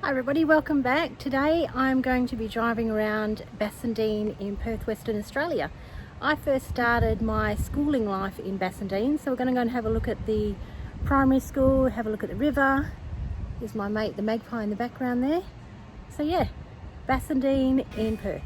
Hi everybody, welcome back. Today I'm going to be driving around Bassandeen in Perth Western Australia. I first started my schooling life in Bassandeen, so we're going to go and have a look at the primary school, have a look at the river. There's my mate the magpie in the background there. So yeah, Bassandeen in Perth.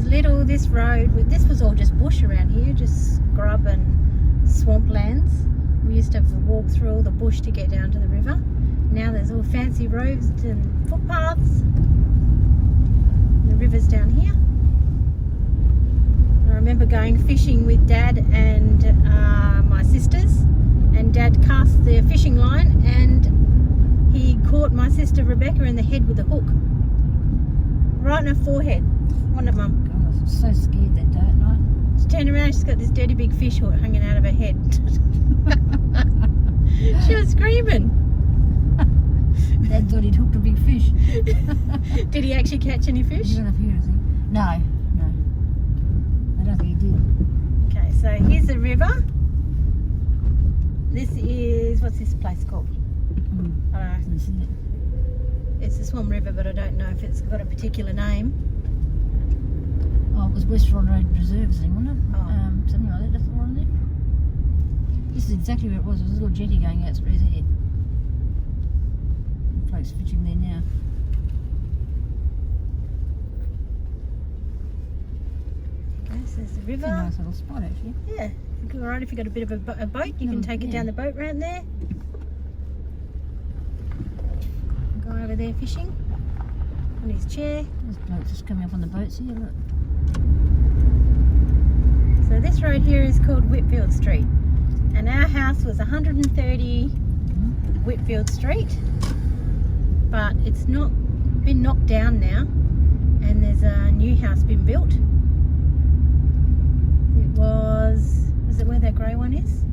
Little, this was all just bush around here, just scrub and swamplands. We used to have to walk through all the bush to get down to the river. Now there's all fancy roads and footpaths. The river's down here. I remember going fishing with Dad and my sisters, and Dad cast the fishing line and he caught my sister Rebecca in the head with a hook, right in her forehead. Wasn't it, Mum? So scared that day at night. She turned around, she's got this dirty big fish hook hanging out of her head. She was screaming. Dad thought he'd hooked a big fish. Did he actually catch any fish? He got up here, I think. No. I don't think he did. Okay, so here's the river. This is, what's this place called? I don't know. This is it. It's the Swan River, but I don't know if it's got a particular name. Oh, it was Westfield Road Reserve, I think, wasn't it? Oh. Something like that, that's the one there. This is exactly where it was. There was a little jetty going out through there. Folks fishing there now. Okay, so there's the river. It's a nice little spot, actually. Yeah, alright, if you've got a bit of a boat, you can take it down the boat round there. Go over there fishing on his chair. There's blokes just coming up on the boats here, look. So this road here is called Whitfield Street, and our house was 130 Whitfield Street, but it's not been knocked down now, and there's a new house been built. Is it where that grey one is?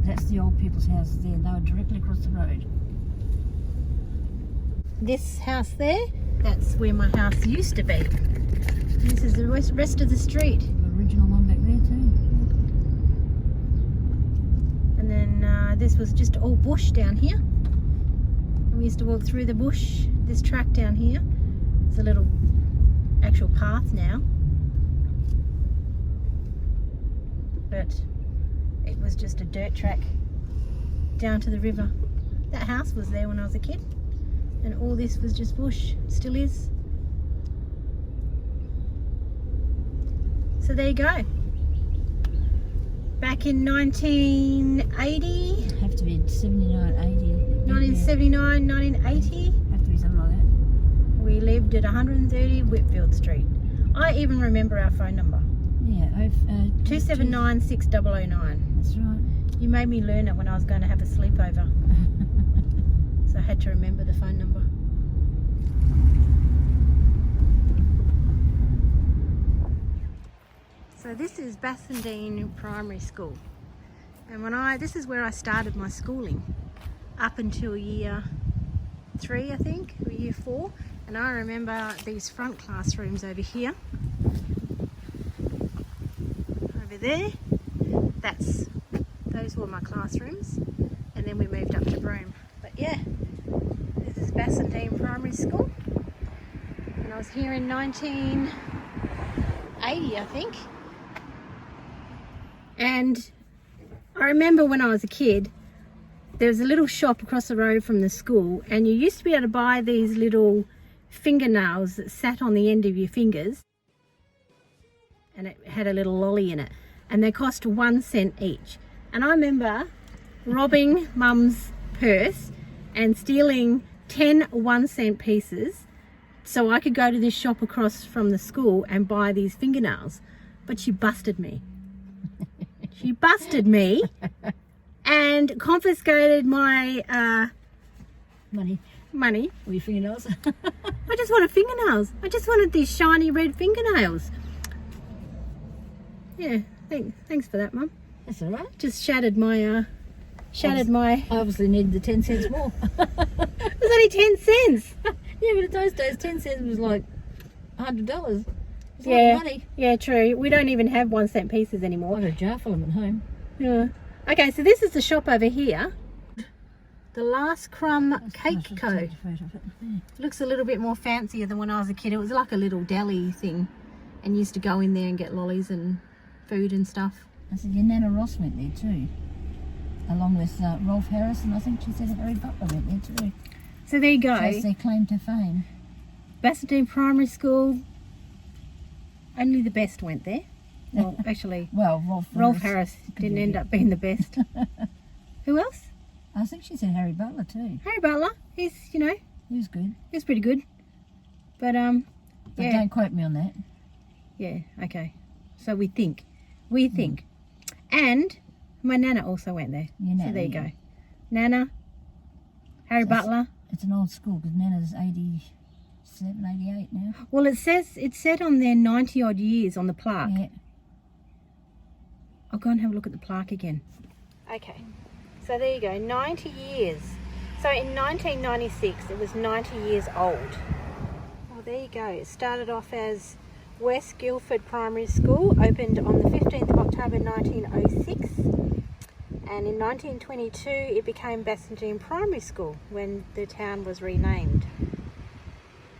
That's the old people's houses there. They were directly across the road. This house there, that's where my house used to be. This is the rest of the street. The original one back there too. And then this was just all bush down here. And we used to walk through the bush, this track down here. It's a little actual path now. But it was just a dirt track down to the river. That house was there when I was a kid. And all this was just bush, still is. So there you go. Back in 1980, Have to be 79, 80. 1979, 1980, Have to be something like that. we lived at 130 Whitfield Street. I even remember our phone number. Yeah, 279 6009. That's right. You made me learn it when I was going to have a sleepover. So I had to remember the phone number. So this is Bassendean Primary School, and this is where I started my schooling up until year 3, I think, or year 4. And I remember these front classrooms over here, over there. Those were my classrooms, and then we moved up to Broome. But yeah, this is Bassendean Primary School, and I was here in 1980, I think. And I remember when I was a kid, there was a little shop across the road from the school, and you used to be able to buy these little fingernails that sat on the end of your fingers, and it had a little lolly in it, and they cost 1 cent each. And I remember robbing Mum's purse and stealing 10 1-cent pieces so I could go to this shop across from the school and buy these fingernails. But she busted me. She busted me and confiscated my Money. Or your fingernails. I just wanted fingernails. I just wanted these shiny red fingernails. Yeah, thanks for that, Mum. That's all right. Just shattered my I obviously needed the 10 cents more. It was only 10 cents. Yeah, but in those days, 10 cents was like $100. It's a lot Yeah, of money. yeah, true. We don't even have 1 cent pieces anymore. I've got a jar full of them at home. Yeah. Okay, so this is the shop over here. The Last Crumb Cake Co. Take a photo of it. Yeah. Looks a little bit more fancier than when I was a kid. It was like a little deli thing, and used to go in there and get lollies and food and stuff. I said, your Nana Ross went there too, along with Rolf Harris, and I think she said Harry Butler went there too. So there you go. That's their claim to fame. Bassendeen Primary School. Only the best went there. Well, actually, Well, Rolf Harris didn't end up being the best. Who else? I think she said Harry Butler too. Harry Butler. He's, you know, He was good. he's pretty good. But But yeah, don't quote me on that. yeah, okay. So we think, and my Nana also went there. Your So Nana, there you yeah. go. Nana, Harry So it's- Butler. It's an old school because Nana's 87, 88 now. Well, it said on there 90 odd years on the plaque. Yeah. I'll go and have a look at the plaque again. Okay, so there you go, 90 years. So in 1996, it was 90 years old. Well, there you go. It started off as West Guildford Primary School, opened on the 15th of October 1906. And in 1922, it became Bassendean Primary School when the town was renamed.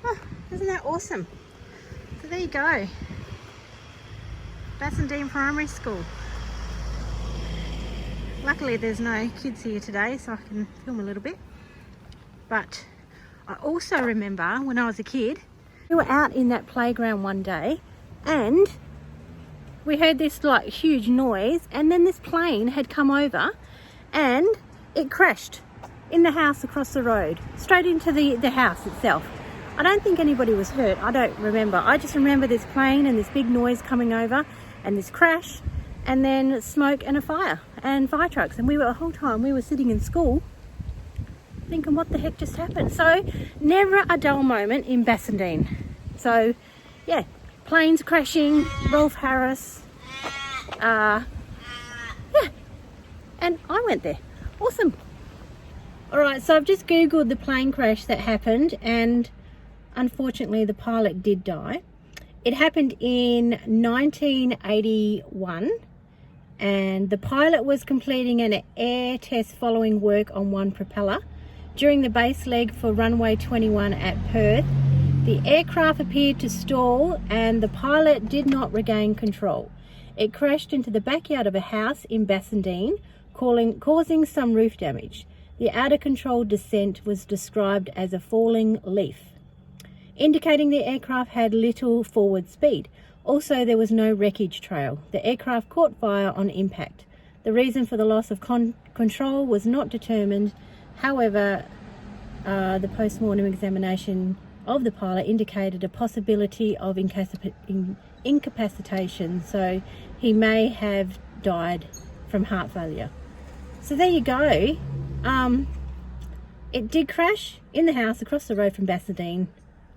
Oh, isn't that awesome? So there you go. Bassendean Primary School. Luckily there's no kids here today, so I can film a little bit. But I also remember when I was a kid, we were out in that playground one day and we heard this like huge noise, and then this plane had come over and it crashed in the house across the road, straight into the house itself. I don't think anybody was hurt. I don't remember. I just remember this plane and this big noise coming over and this crash, and then smoke and a fire and fire trucks. And the whole time we were sitting in school thinking, what the heck just happened? So never a dull moment in Bassendeen. So yeah, planes crashing, Rolf Harris, yeah, and I went there. Awesome. All right, so I've just Googled the plane crash that happened, and unfortunately the pilot did die. It happened in 1981, and the pilot was completing an air test following work on one propeller. During the base leg for runway 21 at Perth, the aircraft appeared to stall and the pilot did not regain control. It crashed into the backyard of a house in Bassandeen, causing some roof damage. The out-of-control descent was described as a falling leaf, indicating the aircraft had little forward speed. Also, there was no wreckage trail. The aircraft caught fire on impact. The reason for the loss of control was not determined. However, the post-mortem examination of the pilot indicated a possibility of incapacitation, so he may have died from heart failure. So there you go. It did crash in the house across the road from Bassendean.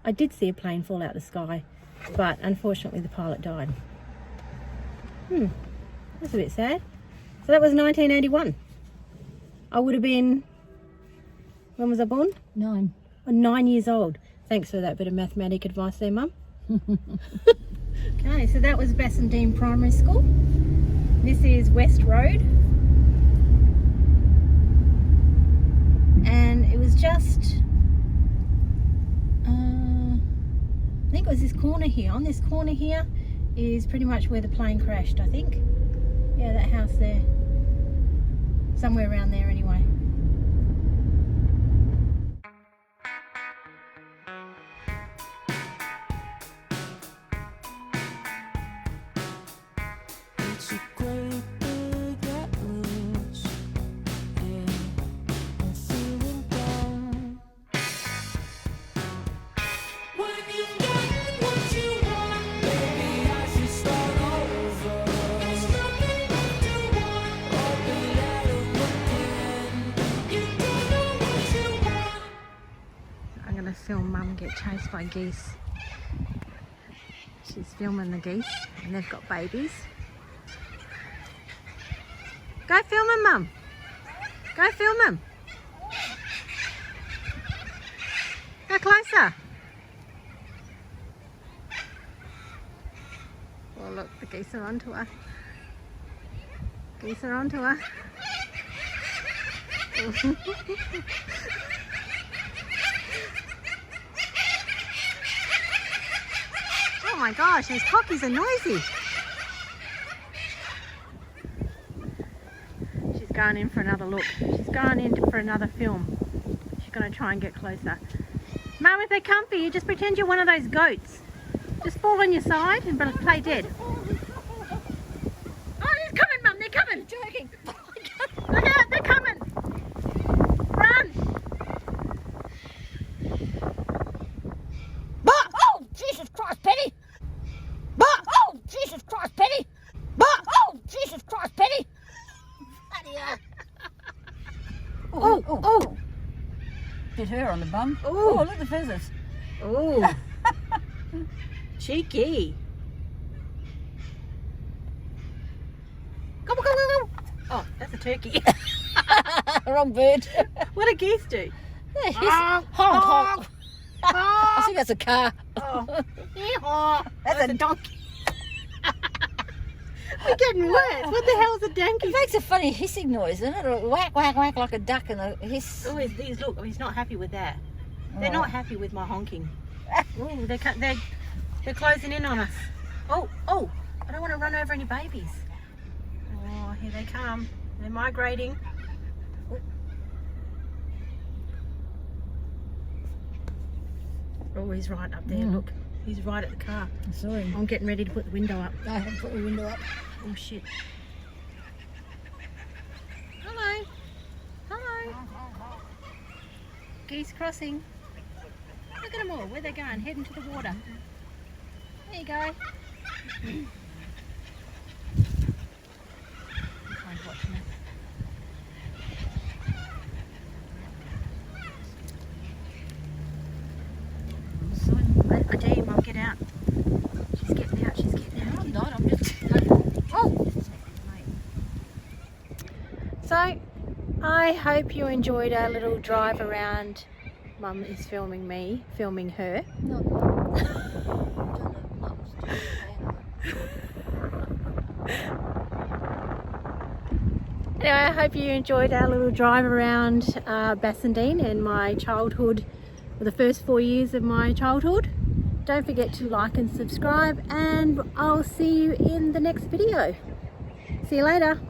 I did see a plane fall out of the sky, but unfortunately the pilot died. That's a bit sad. So that was 1981. I would have been, when was I born? 9. I'm 9 years old. Thanks for that bit of mathematic advice there, Mum. Okay, so that was Bassendeen Primary School. This is West Road. And it was just, I think it was this corner here. On this corner here is pretty much where the plane crashed, I think. Yeah, that house there. Somewhere around there anyway. Film Mum get chased by geese. She's filming the geese and they've got babies. Go film them, Mum. Go film them. closer. Oh look, the geese are onto her. Geese are onto her. Oh my gosh, these cockies are noisy. She's going in for another look. She's going in for another film. She's going to try and get closer. Mum, if they come for you, just pretend you're one of those goats. Just fall on your side and play dead. Oh, they're coming, Mum, they're coming. You're joking. Look out, they're coming. Run. Oh, Jesus Christ, Penny. Oh, Jesus Christ, Penny. Oh, Jesus Christ, Penny. Oh. Hit her on the bum. Oh. Oh, look at the feathers. Oh. Cheeky. Go, go, go, go. Oh, that's a turkey. Wrong bird. What do geese do? Honk, honk. I think that's a car. Oh, that's a donkey. We're getting worse. What the hell's a donkey? It makes a funny hissing noise, doesn't it? Or whack, whack, whack like a duck and a hiss. Oh, look, he's not happy with that. They're not happy with my honking. Oh, they're closing in on us. Oh, I don't want to run over any babies. Oh, here they come. They're migrating. Oh, he's right up there, look. He's right at the car. I saw him. I'm getting ready to put the window up. I haven't put the window up. Oh, shit. Hello. Hello. Geese crossing. Look at them all. Where they going? Heading to the water. There you go. Someone's watching it. I dare you, Mum, get out. She's getting out, she's getting out. I'm not, I'm just... Oh! So, I hope you enjoyed our little drive around. Mum is filming me, filming her. Anyway, I hope you enjoyed our little drive around Bassandeen and my childhood, or the first 4 years of my childhood. Don't forget to like and subscribe, and I'll see you in the next video. See you later.